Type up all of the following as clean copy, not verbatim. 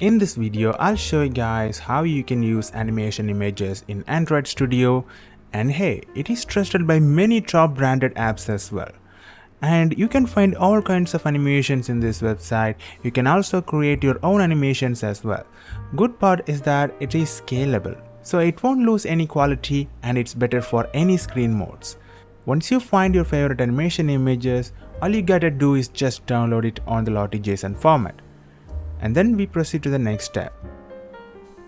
In this video, I'll show you guys how you can use animation images in Android Studio, and hey, it is trusted by many top branded apps as well. And you can find all kinds of animations in this website. You can also create your own animations as well. Good part is that it is scalable, so it won't lose any quality and it's better for any screen modes. Once you find your favorite animation images, all you gotta do is just download it on the Lottie JSON format. And then we proceed to the next step.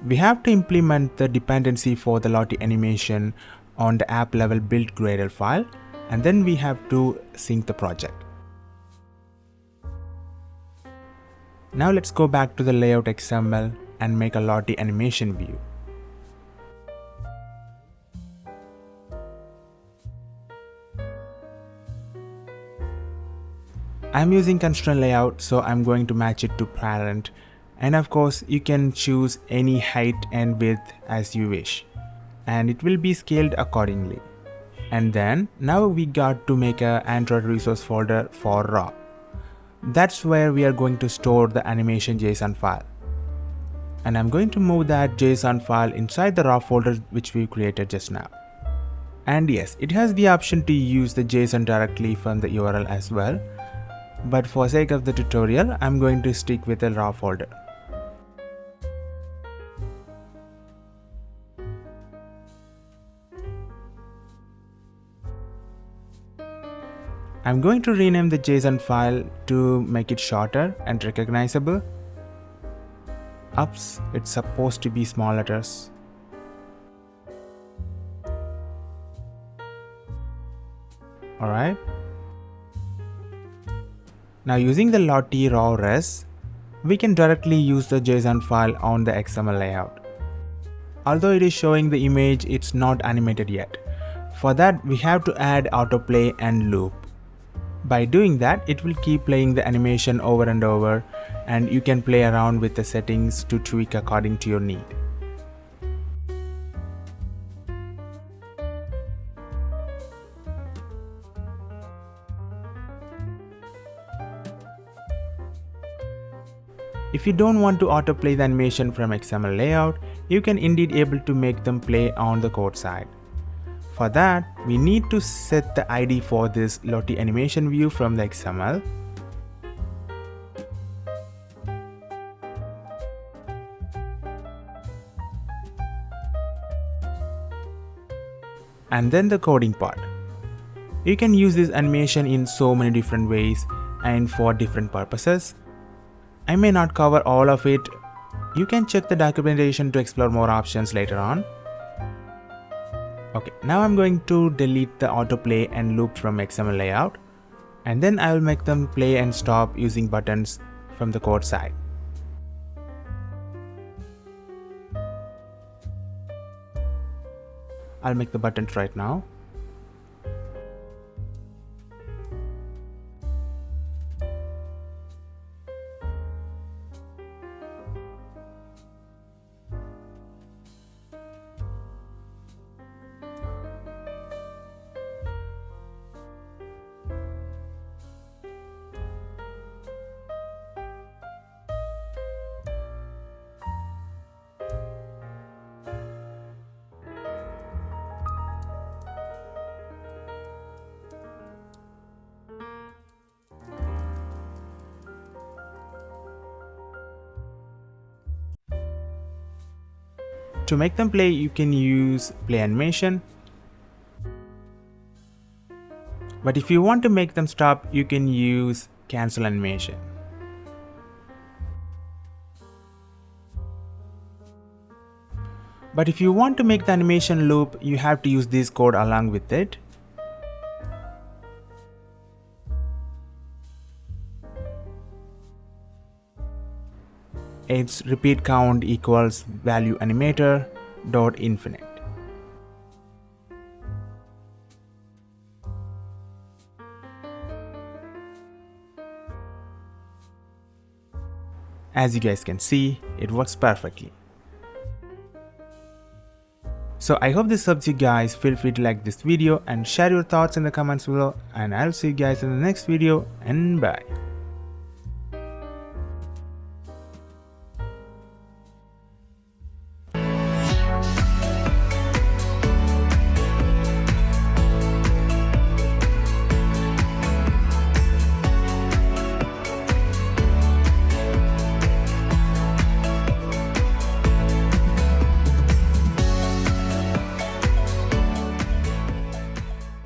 We have to implement the dependency for the Lottie animation on the app level build Gradle file, and then we have to sync the project. Now let's go back to the layout XML and make a Lottie animation view. I'm using constraint layout, so I'm going to match it to parent, and of course you can choose any height and width as you wish, and it will be scaled accordingly. And then now we got to make a Android resource folder for raw. That's where we are going to store the animation JSON file, and I'm going to move that JSON file inside the raw folder which we created just now. And yes, it has the option to use the JSON directly from the URL as well, but for sake of the tutorial, I'm going to stick with a raw folder. I'm going to rename the JSON file to make it shorter and recognizable. Oops, it's supposed to be small letters. Alright. Now using the Lottie raw res, we can directly use the JSON file on the XML layout. Although it is showing the image, it's not animated yet. For that, we have to add autoplay and loop. By doing that, it will keep playing the animation over and over, and you can play around with the settings to tweak according to your need. If you don't want to autoplay the animation from XML layout, you can indeed able to make them play on the code side. For that, we need to set the ID for this Lottie animation view from the XML. And then the coding part. You can use this animation in so many different ways and for different purposes. I may not cover all of it. You can check the documentation to explore more options later on. Okay, now I'm going to delete the autoplay and loop from XML layout, and then I will make them play and stop using buttons from the code side. I'll make the buttons right now. To make them play, you can use play animation. But if you want to make them stop, you can use cancel animation. But if you want to make the animation loop, you have to use this code along with it. Its repeat count equals value animator dot infinite. As you guys can see, it works perfectly. So I hope this helps you guys. Feel free to like this video and share your thoughts in the comments below, and I'll see you guys in the next video, and bye.